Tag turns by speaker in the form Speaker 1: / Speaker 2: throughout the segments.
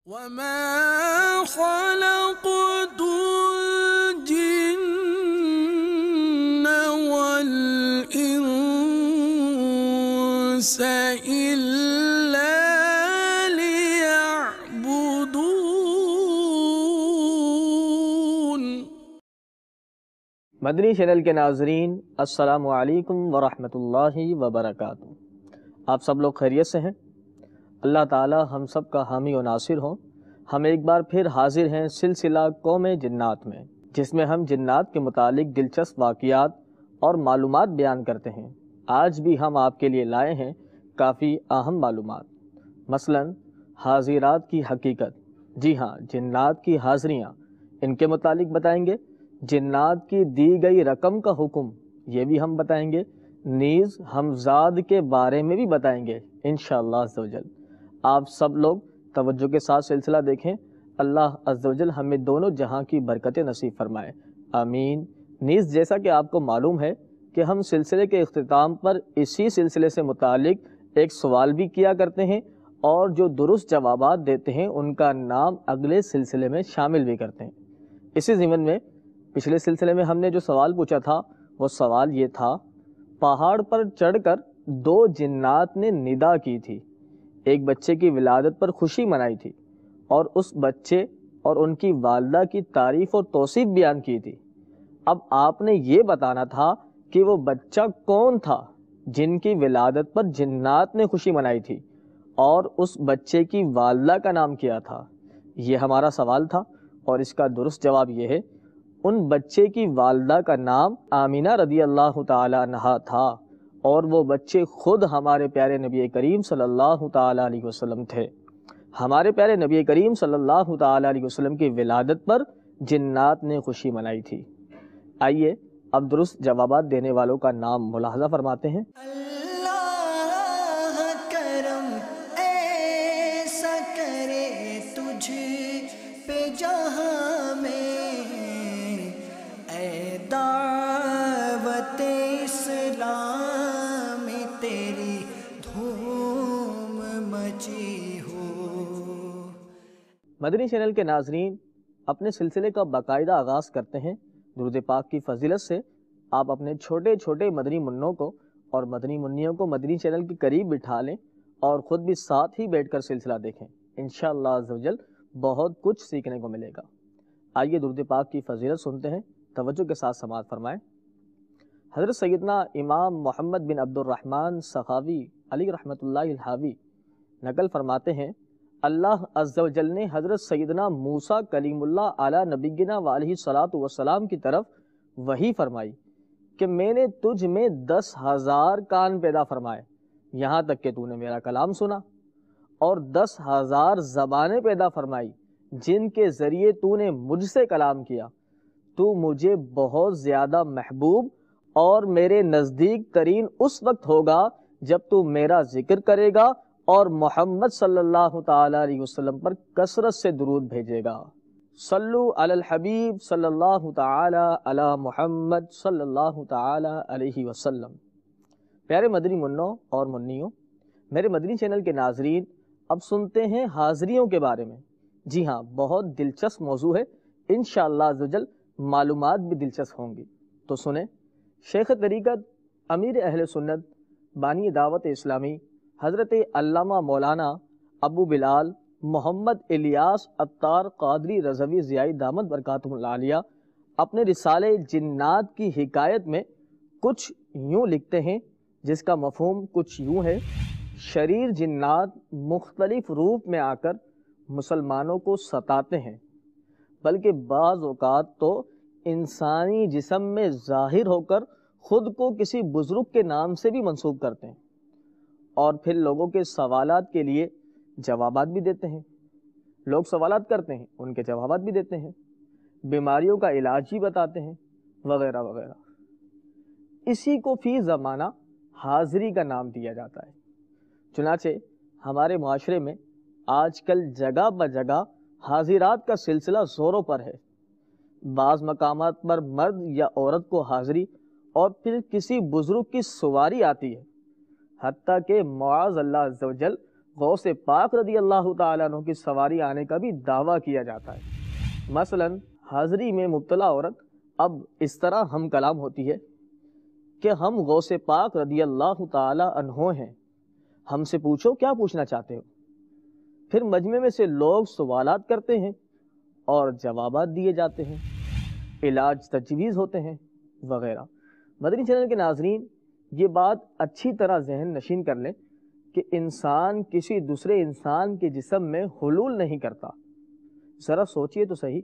Speaker 1: وَمَا خَلَقْتُ الْجِنَّ وَالْإِنسَ إِلَّا لِيَعْبُدُونِ۔
Speaker 2: مدنی چینل کے ناظرین، السلام علیکم ورحمۃ اللہ وبرکاتہ۔ آپ سب لوگ خیریت سے ہیں؟ اللہ تعالی ہم سب کا حامی و ناصر ہوں۔ ہم ایک بار پھر حاضر ہیں سلسلہ قوم جنات میں، جس میں ہم جنات کے متعلق دلچسپ واقعات اور معلومات بیان کرتے ہیں۔ آج بھی ہم آپ کے لیے لائے ہیں کافی اہم معلومات، مثلا حاضرات کی حقیقت، جی ہاں، جنات کی حاضریاں، ان کے متعلق بتائیں گے۔ جنات کی دی گئی رقم کا حکم، یہ بھی ہم بتائیں گے۔ نیز ہمزاد کے بارے میں بھی بتائیں گے انشاءاللہ عز و جل۔ آپ سب لوگ توجہ کے ساتھ سلسلہ دیکھیں۔ اللہ عز و جل ہمیں دونوں جہاں کی برکتیں نصیب فرمائے، آمین۔ نیز جیسا کہ آپ کو معلوم ہے کہ ہم سلسلے کے اختتام پر اسی سلسلے سے متعلق ایک سوال بھی کیا کرتے ہیں، اور جو درست جوابات دیتے ہیں ان کا نام اگلے سلسلے میں شامل بھی کرتے ہیں۔ اسی ضمن میں پچھلے سلسلے میں ہم نے جو سوال پوچھا تھا، وہ سوال یہ تھا، پہاڑ پر چڑھ کر دو جنات نے ندا کی تھی، ایک بچے کی ولادت پر خوشی منائی تھی، اور اس بچے اور ان کی والدہ کی تعریف اور توصیف بیان کی تھی۔ اب آپ نے یہ بتانا تھا کہ وہ بچہ کون تھا جن کی ولادت پر جنات نے خوشی منائی تھی، اور اس بچے کی والدہ کا نام کیا تھا۔ یہ ہمارا سوال تھا، اور اس کا درست جواب یہ ہے، ان بچے کی والدہ کا نام آمینہ رضی اللہ تعالی عنہا تھا، اور وہ بچے خود ہمارے پیارے نبی کریم صلی اللہ تعالی علیہ وسلم تھے۔ ہمارے پیارے نبی کریم صلی اللہ تعالی علیہ وسلم کی ولادت پر جنات نے خوشی منائی تھی۔ آئیے اب درست جوابات دینے والوں کا نام ملاحظہ فرماتے ہیں۔
Speaker 1: اللہ کرم ایسا کرے تجھ پہ جہاں میں، اے دعوت اسلام میں تیری دھوم مچی ہو۔
Speaker 2: مدنی چینل کے ناظرین، اپنے سلسلے کا باقاعدہ آغاز کرتے ہیں درود پاک کی فضیلت سے۔ آپ اپنے چھوٹے چھوٹے مدنی منوں کو اور مدنی منیوں کو مدنی چینل کے قریب بٹھا لیں، اور خود بھی ساتھ ہی بیٹھ کر سلسلہ دیکھیں۔ انشاءاللہ عز و جل بہت کچھ سیکھنے کو ملے گا۔ آئیے درود پاک کی فضیلت سنتے ہیں، توجہ کے ساتھ سماعت فرمائیں۔ حضرت سیدنا امام محمد بن عبد الرحمن سخاوی علی رحمۃ اللہ الحاوی نقل فرماتے ہیں، اللہ عز و جل نے حضرت سیدنا موسیٰ کلیم اللہ علی نبینا وعلیہ الصلاۃ والسلام کی طرف وحی فرمائی کہ میں نے تجھ میں 10,000 کان پیدا فرمائے، یہاں تک کہ تو نے میرا کلام سنا، اور 10,000 زبانیں پیدا فرمائی جن کے ذریعے تو نے مجھ سے کلام کیا۔ تو مجھے بہت زیادہ محبوب اور میرے نزدیک ترین اس وقت ہوگا جب تو میرا ذکر کرے گا اور محمد صلی اللہ تعالی علیہ وسلم پر کثرت سے درود بھیجے گا۔ صلو علی الحبیب صلی اللہ تعالی علی محمد صلی اللہ تعالی علیہ وسلم۔ پیارے مدنی منوں اور منیوں، میرے مدنی چینل کے ناظرین، اب سنتے ہیں حاضریوں کے بارے میں۔ جی ہاں، بہت دلچسپ موضوع ہے، انشاءاللہ عز و جل معلومات بھی دلچسپ ہوں گی، تو سنیں۔ شیخ طریقت، امیر اہل سنت، بانی دعوت اسلامی، حضرت علامہ مولانا ابو بلال محمد الیاس عطار قادری رضوی زیائی دامت برکاتہم العالیہ اپنے رسالے جنات کی حکایت میں کچھ یوں لکھتے ہیں، جس کا مفہوم کچھ یوں ہے، شریر جنات مختلف روپ میں آ کر مسلمانوں کو ستاتے ہیں، بلکہ بعض اوقات تو انسانی جسم میں ظاہر ہو کر خود کو کسی بزرگ کے نام سے بھی منسوب کرتے ہیں، اور پھر لوگوں کے سوالات کے لیے جوابات بھی دیتے ہیں۔ لوگ سوالات کرتے ہیں، ان کے جوابات بھی دیتے ہیں، بیماریوں کا علاج بھی بتاتے ہیں، وغیرہ وغیرہ۔ اسی کو فی زمانہ حاضری کا نام دیا جاتا ہے۔ چنانچہ ہمارے معاشرے میں آج کل جگہ بجگہ حاضرات کا سلسلہ زوروں پر ہے۔ بعض مقامات پر مرد یا عورت کو حاضری اور پھر کسی بزرگ کی سواری آتی ہے، حتیٰ کہ معاذ اللہ عز و جل غوث پاک رضی اللہ تعالیٰ عنہ کی سواری آنے کا بھی دعویٰ کیا جاتا ہے۔ مثلاً حاضری میں مبتلا عورت اب اس طرح ہم کلام ہوتی ہے کہ ہم غوث پاک رضی اللہ تعالیٰ عنہ ہیں، ہم سے پوچھو کیا پوچھنا چاہتے ہو۔ پھر مجمع میں سے لوگ سوالات کرتے ہیں اور جوابات دیے جاتے ہیں، علاج تجویز ہوتے ہیں وغیرہ۔ مدنی چینل کے ناظرین، یہ بات اچھی طرح ذہن نشین کر لیں کہ انسان کسی دوسرے انسان کے جسم میں حلول نہیں کرتا۔ ذرا سوچئے تو صحیح،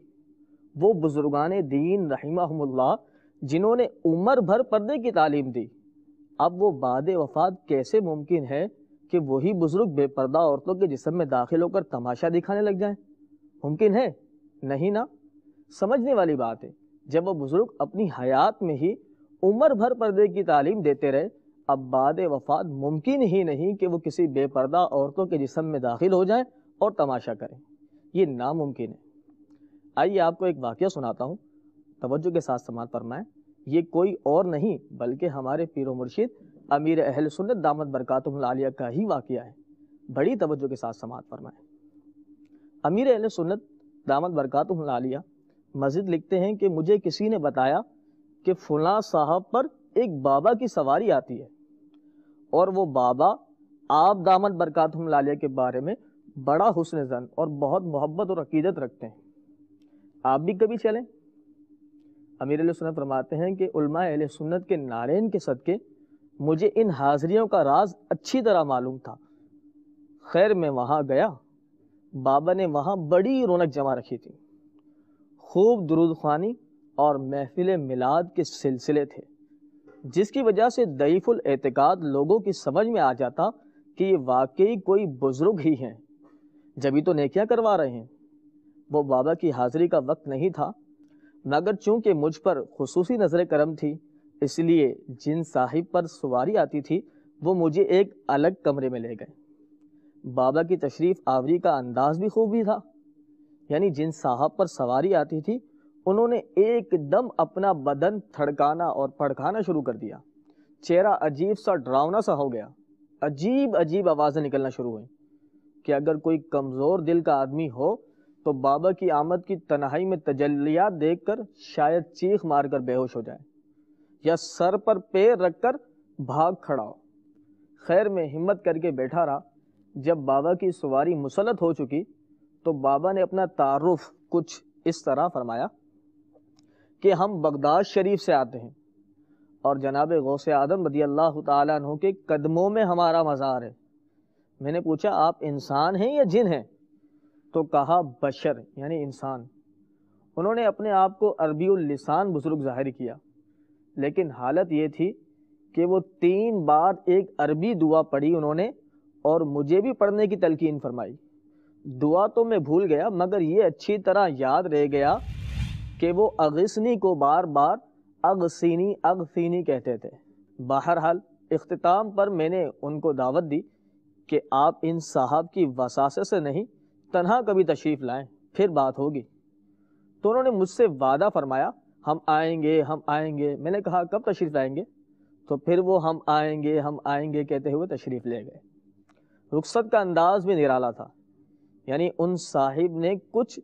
Speaker 2: وہ بزرگان دین رحمہم اللہ جنہوں نے عمر بھر پردے کی تعلیم دی، اب وہ بعد وفات کیسے ممکن ہے کہ وہی بزرگ بے پردہ عورتوں کے جسم میں داخل ہو کر تماشا دکھانے لگ جائیں؟ ممکن ہے؟ نہیں نا۔ سمجھنے والی بات ہے، جب وہ بزرگ اپنی حیات میں ہی عمر بھر پردے کی تعلیم دیتے رہے، اب بعد وفات ممکن ہی نہیں کہ وہ کسی بے پردہ عورتوں کے جسم میں داخل ہو جائیں اور تماشا کریں، یہ ناممکن ہے۔ آئیے آپ کو ایک واقعہ سناتا ہوں، توجہ کے ساتھ سماعت فرمائیں۔ یہ کوئی اور نہیں بلکہ ہمارے پیر و مرشد امیر اہل سنت دامت برکاتہم العالیہ کا ہی واقعہ ہے۔ بڑی توجہ کے ساتھ سماعت فرمائیں۔ امیر اہل سنت دامت برکاتہم العالیہ مزید لکھتے ہیں کہ مجھے کسی نے بتایا کہ فلاں صاحب پر ایک بابا کی سواری آتی ہے، اور وہ بابا آپ دامت برکاتہم العالیہ کے بارے میں بڑا حسن ظن اور بہت محبت اور عقیدت رکھتے ہیں، آپ بھی کبھی چلیں۔ امیر اہل سنت فرماتے ہیں کہ علماء اہل سنت کے نعرین کے صدقے مجھے ان حاضریوں کا راز اچھی طرح معلوم تھا۔ خیر میں وہاں گیا، بابا نے وہاں بڑی رونق جمع رکھی تھی، خوب درود خوانی اور محفل میلاد کے سلسلے تھے، جس کی وجہ سے ضعیف الاعتقاد لوگوں کی سمجھ میں آ جاتا کہ یہ واقعی کوئی بزرگ ہی ہیں، جبھی تو نیکیاں کروا رہے ہیں۔ وہ بابا کی حاضری کا وقت نہیں تھا، مگر چونکہ مجھ پر خصوصی نظر کرم تھی، اس لیے جن صاحب پر سواری آتی تھی وہ مجھے ایک الگ کمرے میں لے گئے۔ بابا کی تشریف آوری کا انداز بھی خوب ہی تھا، یعنی جن صاحب پر سواری آتی تھی انہوں نے ایک دم اپنا بدن تھڑکانا اور پھڑکانا شروع کر دیا، چہرہ عجیب سا ڈراؤنا سا ہو گیا، عجیب عجیب آوازیں نکلنا شروع ہوئیں کہ اگر کوئی کمزور دل کا آدمی ہو تو بابا کی آمد کی تنہائی میں تجلیات دیکھ کر شاید چیخ مار کر بے ہوش ہو جائے یا سر پر پیر رکھ کر بھاگ کھڑا ہو۔ خیر میں ہمت کر کے بیٹھا رہا۔ جب بابا کی سواری مسلط ہو چکی تو بابا نے اپنا تعارف کچھ اس طرح فرمایا کہ ہم بغداد شریف سے آتے ہیں اور جناب غوث اعظم رضی اللہ تعالیٰ عنہ کے قدموں میں ہمارا مزار ہے۔ میں نے پوچھا آپ انسان ہیں یا جن ہیں؟ تو کہا بشر یعنی انسان۔ انہوں نے اپنے آپ کو عربی اللسان بزرگ ظاہر کیا، لیکن حالت یہ تھی کہ وہ 3 بار ایک عربی دعا پڑھی انہوں نے اور مجھے بھی پڑھنے کی تلقین فرمائی۔ دعا تو میں بھول گیا مگر یہ اچھی طرح یاد رہ گیا کہ وہ اغثنی کو بار بار اغثینی اغثینی کہتے تھے۔ بہرحال اختتام پر میں نے ان کو دعوت دی کہ آپ ان صاحب کی وساست سے نہیں تنہا کبھی تشریف لائیں، پھر بات ہوگی۔ تو انہوں نے مجھ سے وعدہ فرمایا ہم آئیں گے ہم آئیں گے۔ میں نے کہا کب تشریف لائیں گے؟ تو پھر وہ ہم آئیں گے کہتے ہوئے تشریف لے گئے۔ رخصت کا انداز بھی نرالا تھا، یعنی ان صاحب نے کچھ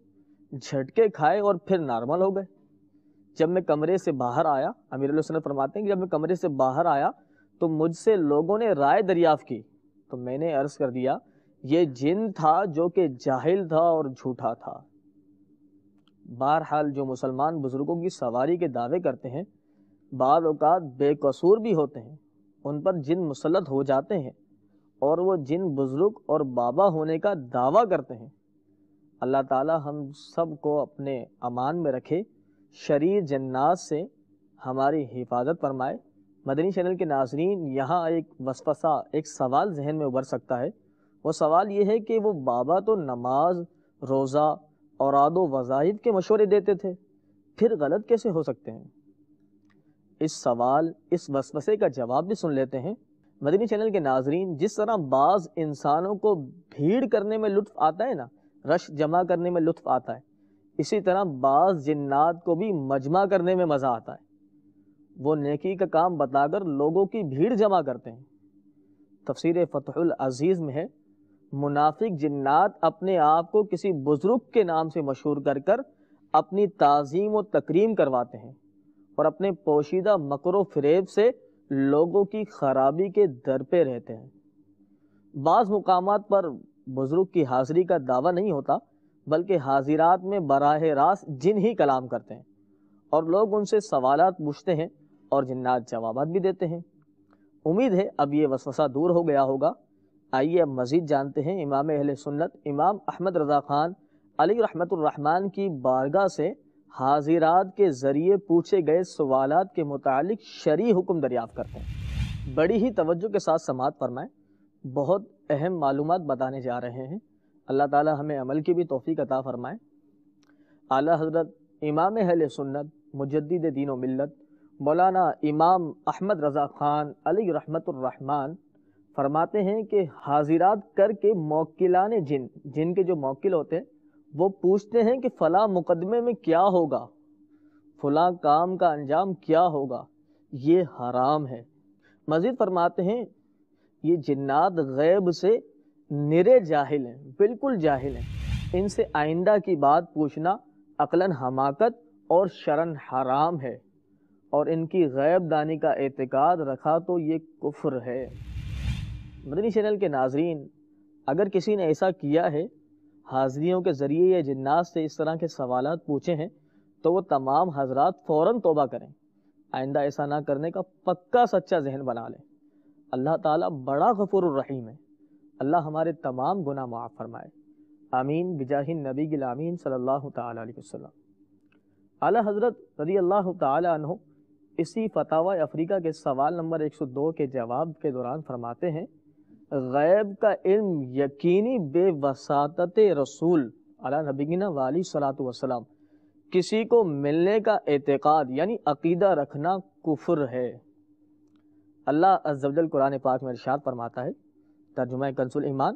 Speaker 2: جھٹکے کھائے اور پھر نارمل ہو گئے۔ جب میں کمرے سے باہر آیا، امیر علیہ سنت فرماتے ہیں کہ جب میں کمرے سے باہر آیا تو مجھ سے لوگوں نے رائے دریافت کی، تو میں نے عرض کر دیا یہ جن تھا جو کہ جاہل تھا اور جھوٹا تھا۔ بہرحال جو مسلمان بزرگوں کی سواری کے دعوے کرتے ہیں بعض اوقات بے قصور بھی ہوتے ہیں، ان پر جن مسلط ہو جاتے ہیں اور وہ جن بزرگ اور بابا ہونے کا دعویٰ کرتے ہیں۔ اللہ تعالی ہم سب کو اپنے امان میں رکھے، شریر جنات سے ہماری حفاظت فرمائے۔ مدنی چینل کے ناظرین، یہاں ایک وسوسہ، ایک سوال ذہن میں ابھر سکتا ہے۔ وہ سوال یہ ہے کہ وہ بابا تو نماز، روزہ، اوراد و وظائف کے مشورے دیتے تھے، پھر غلط کیسے ہو سکتے ہیں؟ اس سوال، اس وسوسے کا جواب بھی سن لیتے ہیں۔ مدنی چینل کے ناظرین، جس طرح بعض انسانوں کو بھیڑ کرنے میں لطف آتا ہے نا، رش جمع کرنے میں لطف آتا ہے، اسی طرح بعض جنات کو بھی مجمع کرنے میں مزہ آتا ہے۔ وہ نیکی کا کام بتا کر لوگوں کی بھیڑ جمع کرتے ہیں۔ تفسیر فتح العزیز میں ہے منافق جنات اپنے آپ کو کسی بزرگ کے نام سے مشہور کر کر اپنی تعظیم و تکریم کرواتے ہیں اور اپنے پوشیدہ مکر و فریب سے لوگوں کی خرابی کے در پہ رہتے ہیں۔ بعض مقامات پر بزرگ کی حاضری کا دعویٰ نہیں ہوتا، بلکہ حاضرات میں براہ راست جن ہی کلام کرتے ہیں اور لوگ ان سے سوالات پوچھتے ہیں اور جنات جوابات بھی دیتے ہیں۔ امید ہے اب یہ وسوسہ دور ہو گیا ہوگا۔ آئیے اب مزید جانتے ہیں امام اہل سنت امام احمد رضا خان علی رحمت الرحمن کی بارگاہ سے حاضرات کے ذریعے پوچھے گئے سوالات کے متعلق شرعی حکم دریافت کرتے ہیں۔ بڑی ہی توجہ کے ساتھ سماعت فرمائیں، بہت اہم معلومات بتانے جا رہے ہیں۔ اللہ تعالی ہمیں عمل کی بھی توفیق عطا فرمائے۔ اعلیٰ حضرت امام اہل سنت مجدد دین و ملت مولانا امام احمد رضا خان علی رحمت الرحمن فرماتے ہیں کہ حاضرات کر کے موکلان جن کے جو موکل ہوتے ہیں وہ پوچھتے ہیں کہ فلاں مقدمے میں کیا ہوگا، فلاں کام کا انجام کیا ہوگا، یہ حرام ہے۔ مزید فرماتے ہیں یہ جنات غیب سے نرے جاہل ہیں، بالکل جاہل ہیں، ان سے آئندہ کی بات پوچھنا عقلاً حماقت اور شرعاً حرام ہے، اور ان کی غیب دانی کا اعتقاد رکھا تو یہ کفر ہے۔ مدنی چینل کے ناظرین، اگر کسی نے ایسا کیا ہے، حاضریوں کے ذریعے یا جنات سے اس طرح کے سوالات پوچھے ہیں، تو وہ تمام حضرات فوراً توبہ کریں، آئندہ ایسا نہ کرنے کا پکا سچا ذہن بنا لیں۔ اللہ تعالیٰ بڑا غفور الرحیم ہے، اللہ ہمارے تمام گناہ معاف فرمائے، آمین بجاہ النبی الامین صلی اللہ تعالیٰ علیہ وسلم۔ اعلیٰ حضرت رضی اللہ تعالیٰ عنہ اسی فتاوی افریقہ کے سوال نمبر 102 کے جواب کے دوران فرماتے ہیں، غیب کا علم یقینی بے وساطت رسول علی نبینا والی صلاۃ وسلام کسی کو ملنے کا اعتقاد یعنی عقیدہ رکھنا کفر ہے۔ اللہ عز و جل قرآن پاک میں ارشاد فرماتا ہے، ترجمہ کنز الایمان،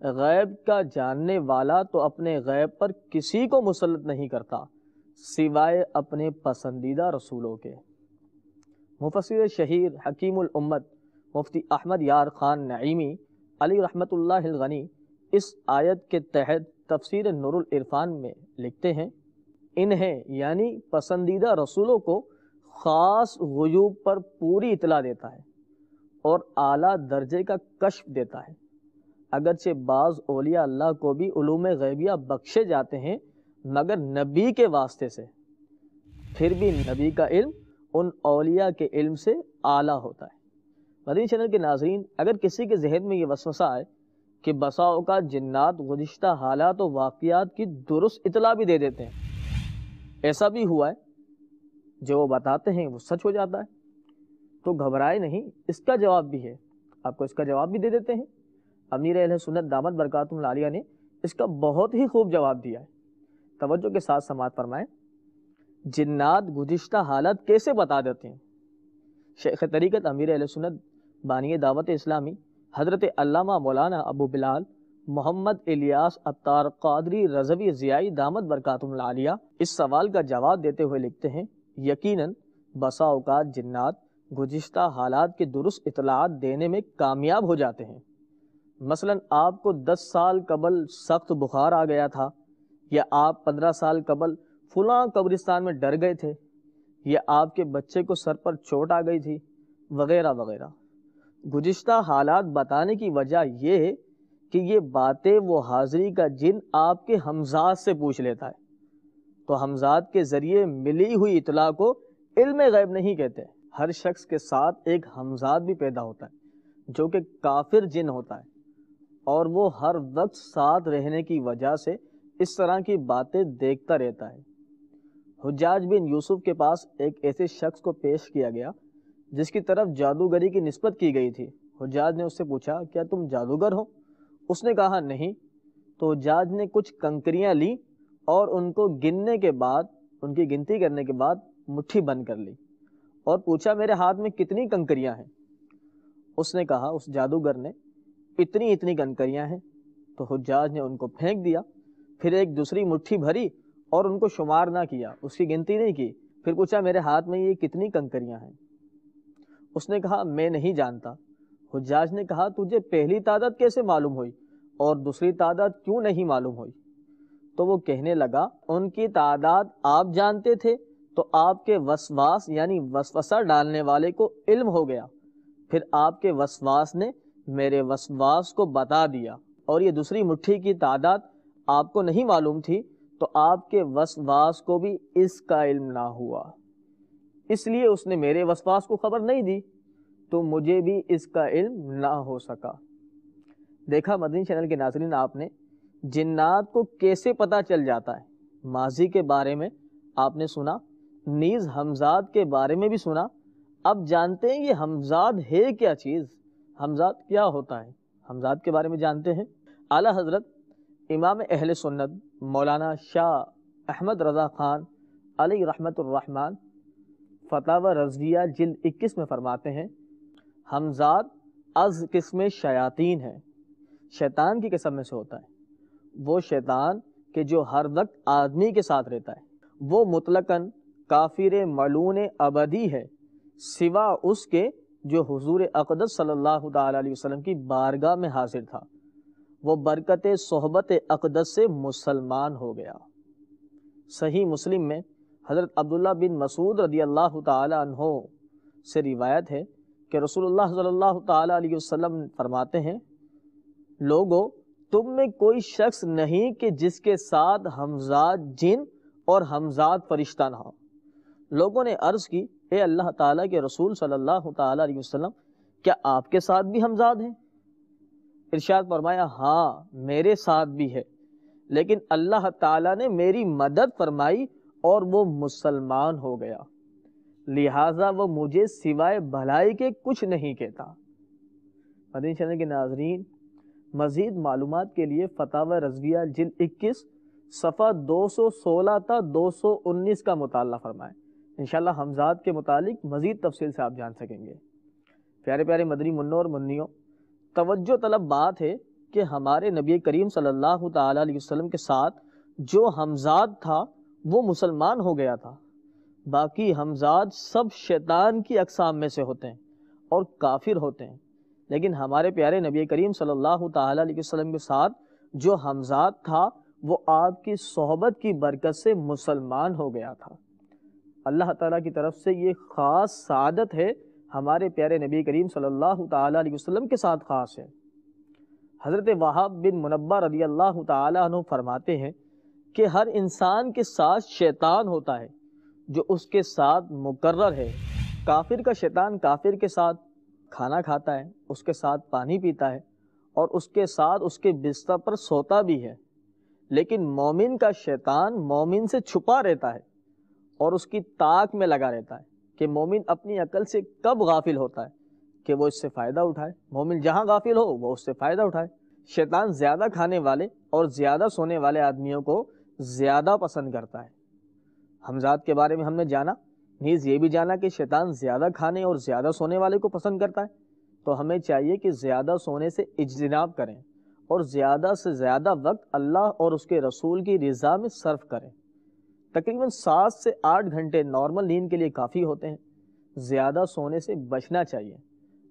Speaker 2: غیب کا جاننے والا تو اپنے غیب پر کسی کو مسلط نہیں کرتا سوائے اپنے پسندیدہ رسولوں کے۔ مفسر شہیر حکیم الامت مفتی احمد یار خان نعیمی علی رحمت اللہ الغنی اس آیت کے تحت تفسیر نور العرفان میں لکھتے ہیں، انہیں یعنی پسندیدہ رسولوں کو خاص غیوب پر پوری اطلاع دیتا ہے اور اعلیٰ درجے کا کشف دیتا ہے۔ اگرچہ بعض اولیاء اللہ کو بھی علوم غیبیہ بخشے جاتے ہیں مگر نبی کے واسطے سے، پھر بھی نبی کا علم ان اولیاء کے علم سے اعلیٰ ہوتا ہے۔ مدنی چینل کے ناظرین، اگر کسی کے ذہن میں یہ وسوسہ آئے کہ بسا اوقات جنات گزشتہ حالات و واقعات کی درست اطلاع بھی دے دیتے ہیں، ایسا بھی ہوا ہے، جو وہ بتاتے ہیں وہ سچ ہو جاتا ہے، تو گھبرائے نہیں، اس کا جواب بھی ہے، آپ کو اس کا جواب بھی دے دیتے ہیں۔ امیر اہل سنت دامت برکاتہم العالیہ نے اس کا بہت ہی خوب جواب دیا ہے، توجہ کے ساتھ سماعت فرمائیں۔ جنات گزشتہ حالات کیسے بتا دیتے ہیں؟ شیخ طریقت امیر اہل سنت بانی دعوت اسلامی حضرت علامہ مولانا ابو بلال محمد الیاس عطار قادری رضوی ضیائی دامت برکاتہم العالیہ اس سوال کا جواب دیتے ہوئے لکھتے ہیں، یقیناً بسا اوقات جنات گزشتہ حالات کی درست اطلاعات دینے میں کامیاب ہو جاتے ہیں۔ مثلا آپ کو 10 سال قبل سخت بخار آ گیا تھا، یا آپ 15 سال قبل فلاں قبرستان میں ڈر گئے تھے، یا آپ کے بچے کو سر پر چوٹ آ گئی تھی، وغیرہ وغیرہ۔ گزشتہ حالات بتانے کی وجہ یہ ہے کہ یہ باتیں وہ حاضری کا جن آپ کے ہمزاد سے پوچھ لیتا ہے، تو ہمزاد کے ذریعے ملی ہوئی اطلاع کو علم غیب نہیں کہتے۔ ہر شخص کے ساتھ ایک ہمزاد بھی پیدا ہوتا ہے جو کہ کافر جن ہوتا ہے، اور وہ ہر وقت ساتھ رہنے کی وجہ سے اس طرح کی باتیں دیکھتا رہتا ہے۔ حجاج بن یوسف کے پاس ایک ایسے شخص کو پیش کیا گیا جس کی طرف جادوگری کی نسبت کی گئی تھی۔ حجاج نے اس سے پوچھا، کیا تم جادوگر ہو؟ اس نے کہا نہیں۔ تو حجاج نے کچھ کنکریاں لی اور ان کو گننے کے بعد، ان کی گنتی کرنے کے بعد مٹھی بند کر لی اور پوچھا میرے ہاتھ میں کتنی کنکریاں ہیں؟ اس نے کہا، اس جادوگر نے، اتنی اتنی کنکریاں ہیں۔ تو حجاج نے ان کو پھینک دیا، پھر ایک دوسری مٹھی بھری اور ان کو شمار نہ کیا، اس کی گنتی نہیں کی، پھر پوچھا میرے ہاتھ میں یہ کتنی کنکریاں ہیں؟ اس نے کہا میں نہیں جانتا۔ حجاج نے کہا تجھے پہلی تعداد کیسے معلوم ہوئی؟ اور دوسری تعداد کیوں نہیں معلوم ہوئی؟ تو وہ کہنے لگا ان کی تعداد آپ جانتے تھے تو آپ کے وسواس یعنی وسوسہ ڈالنے والے کو علم ہو گیا، پھر آپ کے وسواس نے میرے وسواس کو بتا دیا، اور یہ دوسری مٹھی کی تعداد آپ کو نہیں معلوم تھی تو آپ کے وسواس کو بھی اس کا علم نہ ہوا، اس لیے اس نے میرے وسواس کو خبر نہیں دی تو مجھے بھی اس کا علم نہ ہو سکا۔ دیکھا مدنی چینل کے ناظرین، آپ نے جنات کو کیسے پتہ چل جاتا ہے۔ ماضی کے بارے میں آپ نے سنا، نیز ہمزاد کے بارے میں بھی سنا۔ اب جانتے ہیں یہ ہمزاد ہے کیا چیز، ہمزاد کیا ہوتا ہے، ہمزاد کے بارے میں جانتے ہیں۔ اعلیٰ حضرت امام اہل سنت مولانا شاہ احمد رضا خان علیہ رحمت الرحمن فتاوی رضویہ جلد 21 میں فرماتے ہیں، ہمزاد از قسم شیاطین ہے، شیطان کی قسم میں سے ہوتا ہے۔ وہ شیطان کہ جو ہر وقت آدمی کے ساتھ رہتا ہے، وہ مطلقاً کافر ملعون ابدی ہے، سوا اس کے جو حضور اقدس صلی اللہ تعالی علیہ وسلم کی بارگاہ میں حاضر تھا، وہ برکت صحبت اقدس سے مسلمان ہو گیا۔ صحیح مسلم میں حضرت عبداللہ بن مسعود رضی اللہ تعالی عنہ سے روایت ہے کہ رسول اللہ صلی اللہ تعالی علیہ وسلم فرماتے ہیں، لوگو تم میں کوئی شخص نہیں کہ جس کے ساتھ ہمزاد جن اور ہمزاد فرشتہ نہ ہو۔ لوگوں نے عرض کی، اے اللہ تعالیٰ کے رسول صلی اللہ تعالی علیہ وسلم، کیا آپ کے ساتھ بھی ہمزاد ہیں؟ ارشاد فرمایا، ہاں میرے ساتھ بھی ہے، لیکن اللہ تعالیٰ نے میری مدد فرمائی اور وہ مسلمان ہو گیا، لہٰذا وہ مجھے سوائے بھلائی کے کچھ نہیں کہتا۔ مدنی چینل کے ناظرین، مزید معلومات کے لیے فتاوی رضویہ جلد 21 صفحہ 216 تا 219 کا مطالعہ فرمائیں، انشاءاللہ ہمزاد کے متعلق مزید تفصیل سے آپ جان سکیں گے۔ پیارے پیارے مدنی منوں اور منیوں، توجہ طلب بات ہے کہ ہمارے نبی کریم صلی اللہ تعالی علیہ وسلم کے ساتھ جو ہمزاد تھا وہ مسلمان ہو گیا تھا۔ باقی ہمزاد سب شیطان کی اقسام میں سے ہوتے ہیں اور کافر ہوتے ہیں، لیکن ہمارے پیارے نبی کریم صلی اللہ تعالی علیہ وسلم کے ساتھ جو ہمزاد تھا وہ آپ کی صحبت کی برکت سے مسلمان ہو گیا تھا۔ اللہ تعالیٰ کی طرف سے یہ خاص سعادت ہے، ہمارے پیارے نبی کریم صلی اللہ تعالی علیہ وسلم کے ساتھ خاص ہے۔ حضرت وہاب بن منبہ رضی اللہ تعالی عنہ فرماتے ہیں کہ ہر انسان کے ساتھ شیطان ہوتا ہے جو اس کے ساتھ مقرر ہے۔ کافر کا شیطان کافر کے ساتھ کھانا کھاتا ہے، اس کے ساتھ پانی پیتا ہے اور اس کے ساتھ اس کے بستر پر سوتا بھی ہے، لیکن مومن کا شیطان مومن سے چھپا رہتا ہے اور اس کی طاق میں لگا رہتا ہے کہ مومن اپنی عقل سے کب غافل ہوتا ہے کہ وہ اس سے فائدہ اٹھائے، مومن جہاں غافل ہو وہ اس سے فائدہ اٹھائے۔ شیطان زیادہ کھانے والے اور زیادہ سونے والے آدمیوں کو زیادہ پسند کرتا ہے۔ ہمزاد کے بارے میں ہم نے جانا، نیز یہ بھی جانا کہ شیطان زیادہ کھانے اور زیادہ سونے والے کو پسند کرتا ہے، تو ہمیں چاہیے کہ زیادہ سونے سے اجتناب کریں اور زیادہ سے زیادہ وقت اللہ اور اس کے رسول کی رضا میں صرف کریں۔ تقریباً 7 سے 8 گھنٹے نارمل نیند کے لیے کافی ہوتے ہیں، زیادہ سونے سے بچنا چاہیے۔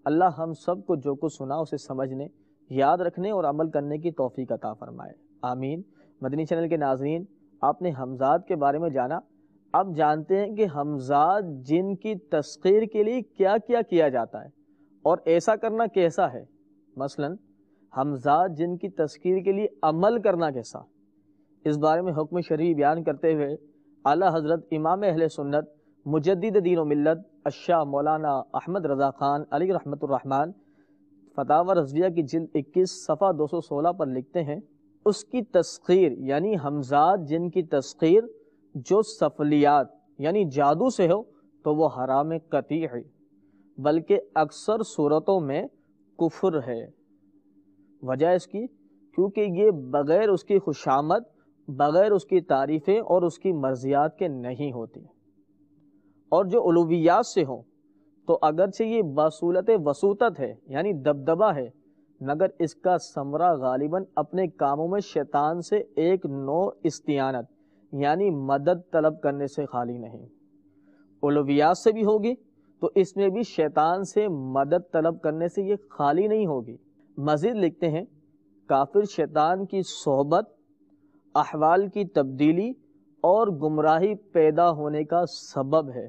Speaker 2: اللہ ہم سب کو جو کچھ سنا اسے سمجھنے، یاد رکھنے اور عمل کرنے کی توفیق عطا فرمائے، آمین۔ مدنی چینل کے ناظرین، آپ نے ہمزاد کے بارے میں جانا، اب جانتے ہیں کہ ہمزاد جن کی تسخیر کے لیے کیا کیا کیا جاتا ہے اور ایسا کرنا کیسا ہے۔ مثلا ہمزاد جن کی تسخیر کے لیے عمل کرنا کیسا، اس بارے میں حکم شرعی بیان کرتے ہوئے اعلیٰ حضرت امام اہل سنت مجدد دین و ملت الشاہ مولانا احمد رضا خان علیہ رحمت الرحمن فتاوی رضویہ کی جلد 21 صفحہ 216 پر لکھتے ہیں، اس کی تسخیر یعنی ہمزاد جن کی تسخیر جو سفلیات یعنی جادو سے ہو تو وہ حرام قطعی ہے، بلکہ اکثر صورتوں میں کفر ہے۔ وجہ اس کی کیونکہ یہ بغیر اس کی خوشامد، بغیر اس کی تعریفیں اور اس کی مرضیات کے نہیں ہوتی، اور جو علویات سے ہوں تو اگرچہ یہ بصورت وسوطت ہے یعنی دبدبہ ہے، مگر اس کا ثمرہ غالباً اپنے کاموں میں شیطان سے ایک نوع استعانت یعنی مدد طلب کرنے سے خالی نہیں۔ علویات سے بھی ہوگی تو اس میں بھی شیطان سے مدد طلب کرنے سے یہ خالی نہیں ہوگی۔ مزید لکھتے ہیں، کافر شیطان کی صحبت احوال کی تبدیلی اور گمراہی پیدا ہونے کا سبب ہے۔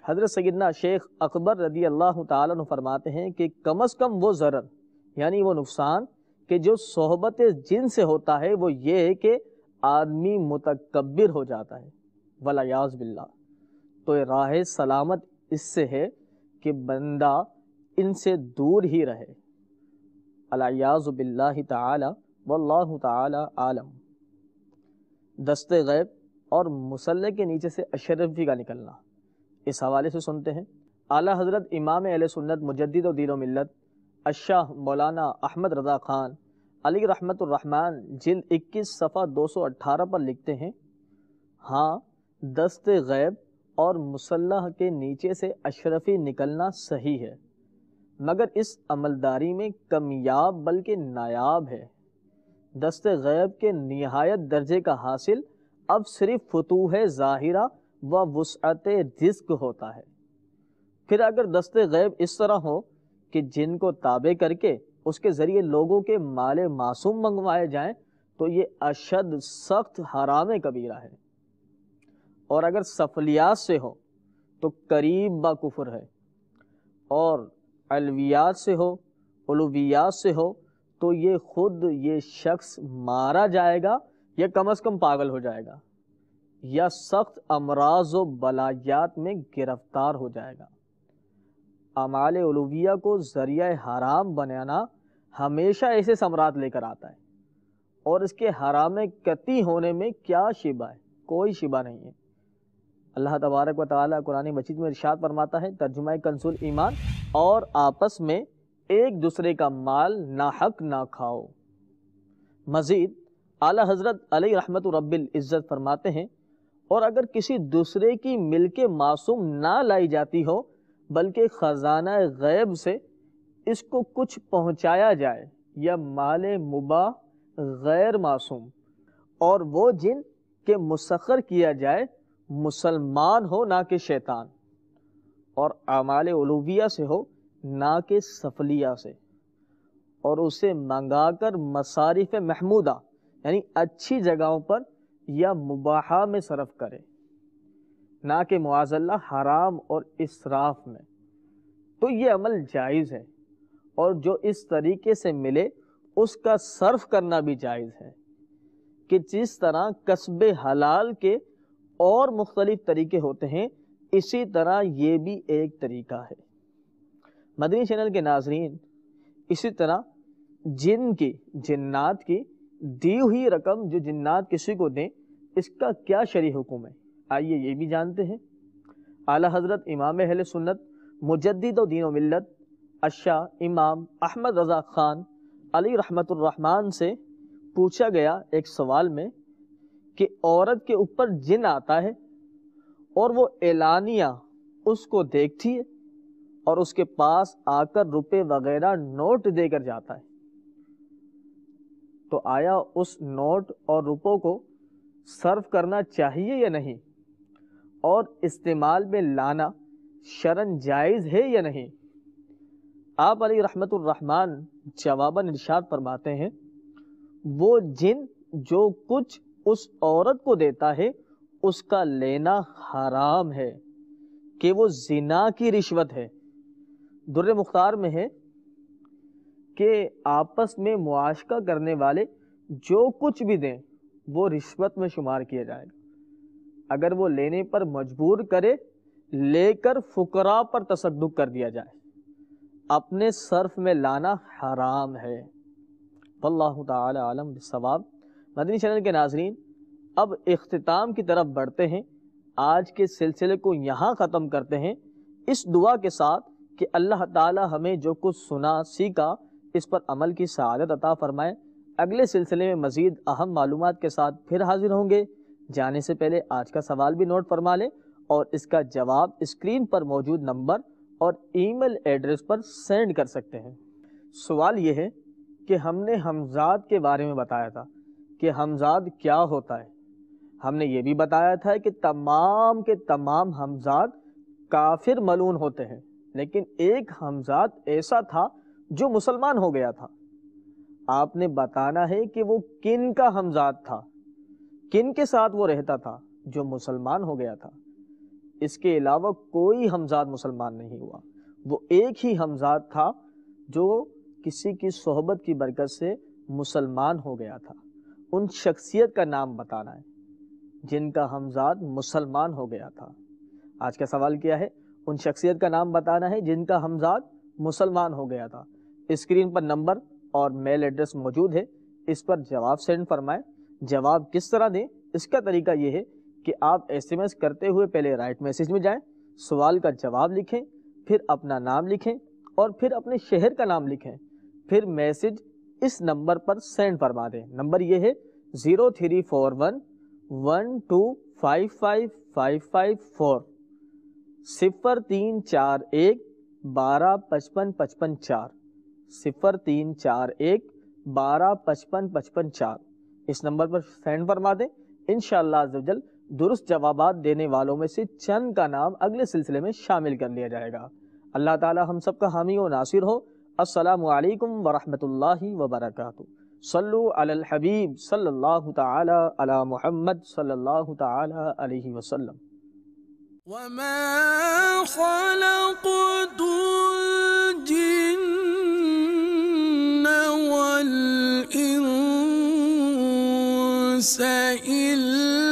Speaker 2: حضرت سیدنا شیخ اکبر رضی اللہ تعالیٰ عنہ فرماتے ہیں کہ کم از کم وہ ضرر یعنی وہ نقصان کہ جو صحبت جن سے ہوتا ہے وہ یہ ہے کہ آدمی متکبر ہو جاتا ہے، والعیاذ باللہ۔ تو راہ سلامت اس سے ہے کہ بندہ ان سے دور ہی رہے، العیاذ باللہ تعالی، واللہ تعالی عالم۔ دست غیب اور مصلح کے نیچے سے اشرفی کا نکلنا، اس حوالے سے سنتے ہیں۔ اعلیٰ حضرت امام اہل سنت مجدد و دین و ملت الشاہ مولانا احمد رضا خان علی رحمت الرحمن جلد 21 صفحہ 218 پر لکھتے ہیں، ہاں دست غیب اور مصلح کے نیچے سے اشرفی نکلنا صحیح ہے، مگر اس عملداری میں کمیاب بلکہ نایاب ہے۔ دست غیب کے نہایت درجے کا حاصل اب صرف فتوح ظاہرہ و وسعت رزق ہوتا ہے۔ پھر اگر دست غیب اس طرح ہو کہ جن کو تابع کر کے اس کے ذریعے لوگوں کے مال معصوم منگوائے جائیں تو یہ اشد سخت حرام کبیرہ ہے، اور اگر سفلیات سے ہو تو قریب با کفر ہے، اور علویات سے ہو علویات سے ہو تو یہ خود یہ شخص مارا جائے گا یا کم از کم پاگل ہو جائے گا یا سخت امراض و بلایات میں گرفتار ہو جائے گا۔ اعمال علویہ کو ذریعہ حرام بنانا ہمیشہ ایسے ثمرات لے کر آتا ہے، اور اس کے حرام قطعی ہونے میں کیا شبہ ہے؟ کوئی شبہ نہیں ہے۔ اللہ تبارک و تعالیٰ قرآن مجید میں ارشاد فرماتا ہے، ترجمہ کنز الایمان، اور آپس میں ایک دوسرے کا مال ناحق نہ کھاؤ۔ مزید اعلیٰ حضرت علی رحمت رب العزت فرماتے ہیں، اور اگر کسی دوسرے کی ملک معصوم نہ لائی جاتی ہو بلکہ خزانہ غیب سے اس کو کچھ پہنچایا جائے یا مال مباح غیر معصوم، اور وہ جن کے مسخر کیا جائے مسلمان ہو نہ کہ شیطان، اور اعمال علویہ سے ہو نہ کہ سفلیہ سے، اور اسے منگا کر مصارف محمودہ یعنی اچھی جگہوں پر یا مباحہ میں صرف کرے، نہ کہ معاذ اللہ حرام اور اسراف میں، تو یہ عمل جائز ہے، اور جو اس طریقے سے ملے اس کا صرف کرنا بھی جائز ہے، کہ جس طرح کسب حلال کے اور مختلف طریقے ہوتے ہیں اسی طرح یہ بھی ایک طریقہ ہے۔ مدنی چینل کے ناظرین، اسی طرح جنات کی دی ہوئی رقم جو جنات کسی کو دیں اس کا کیا شرعی حکم ہے، آئیے یہ بھی جانتے ہیں۔ اعلیٰ حضرت امام اہل سنت مجدد و دین و ملت الشاہ امام احمد رضا خان علی رحمت الرحمن سے پوچھا گیا ایک سوال میں کہ عورت کے اوپر جن آتا ہے اور وہ اعلانیہ اس کو دیکھتی ہے اور اس کے پاس آ کر روپے وغیرہ نوٹ دے کر جاتا ہے، تو آیا اس نوٹ اور روپوں کو صرف کرنا چاہیے یا نہیں، اور استعمال میں لانا شرعاً جائز ہے یا نہیں؟ آپ علی رحمت الرحمن جواباً ارشاد فرماتے ہیں، وہ جن جو کچھ اس عورت کو دیتا ہے اس کا لینا حرام ہے کہ وہ زنا کی رشوت ہے۔ در مختار میں ہے کہ آپس میں معاشقہ کرنے والے جو کچھ بھی دیں وہ رشوت میں شمار کیا جائے گا، اگر وہ لینے پر مجبور کرے لے کر فقراء پر تصدق کر دیا جائے، اپنے صرف میں لانا حرام ہے۔ واللہ تعالی عالم بالصواب۔ مدنی چینل کے ناظرین، اب اختتام کی طرف بڑھتے ہیں، آج کے سلسلے کو یہاں ختم کرتے ہیں اس دعا کے ساتھ کہ اللہ تعالی ہمیں جو کچھ سنا سیکھا اس پر عمل کی سعادت عطا فرمائے۔ اگلے سلسلے میں مزید اہم معلومات کے ساتھ پھر حاضر ہوں گے۔ جانے سے پہلے آج کا سوال بھی نوٹ فرما لیں اور اس کا جواب اسکرین پر موجود نمبر اور ای میل ایڈریس پر سینڈ کر سکتے ہیں۔ سوال یہ ہے کہ ہم نے ہمزاد کے بارے میں بتایا تھا کہ ہمزاد کیا ہوتا ہے۔ ہم نے یہ بھی بتایا تھا کہ تمام کے تمام ہمزاد کافر ملعون ہوتے ہیں، لیکن ایک ہمزاد ایسا تھا جو مسلمان ہو گیا تھا۔ آپ نے بتانا ہے کہ وہ کن کا ہمزاد تھا، کن کے ساتھ وہ رہتا تھا جو مسلمان ہو گیا تھا۔ اس کے علاوہ کوئی ہمزاد مسلمان نہیں ہوا، وہ ایک ہی ہمزاد تھا جو کسی کی صحبت کی برکت سے مسلمان ہو گیا تھا۔ ان شخصیت کا نام بتانا ہے جن کا ہمزاد مسلمان ہو گیا تھا۔ آج کا سوال کیا ہے؟ ان شخصیت کا نام بتانا ہے جن کا ہمزاد مسلمان ہو گیا تھا۔ اسکرین پر نمبر اور میل ایڈریس موجود ہے، اس پر جواب سینڈ فرمائیں۔ جواب کس طرح دیں؟ اس کا طریقہ یہ ہے کہ آپ ایس ایم ایس کرتے ہوئے پہلے رائٹ میسج میں جائیں، سوال کا جواب لکھیں، پھر اپنا نام لکھیں اور پھر اپنے شہر کا نام لکھیں، پھر میسج اس نمبر پر سینڈ فرما دیں۔ نمبر یہ ہے 0341 1255554 0341 125555 0341 125555 اس نمبر پر سینڈ فرما دیں۔ انشاءاللہ عزوجل درست جوابات دینے والوں میں سے چند کا نام اگلے سلسلے میں شامل کر لیا جائے گا۔ اللہ تعالی ہم سب کا حامی و ناصر ہو۔ السلام علیکم ورحمۃ اللہ وبرکاتہ۔ صلو علی الحبیب صلی اللہ تعالی علی محمد صلی اللہ تعالی علیہ وسلم۔
Speaker 1: وما خلقت الجن والإنس إلا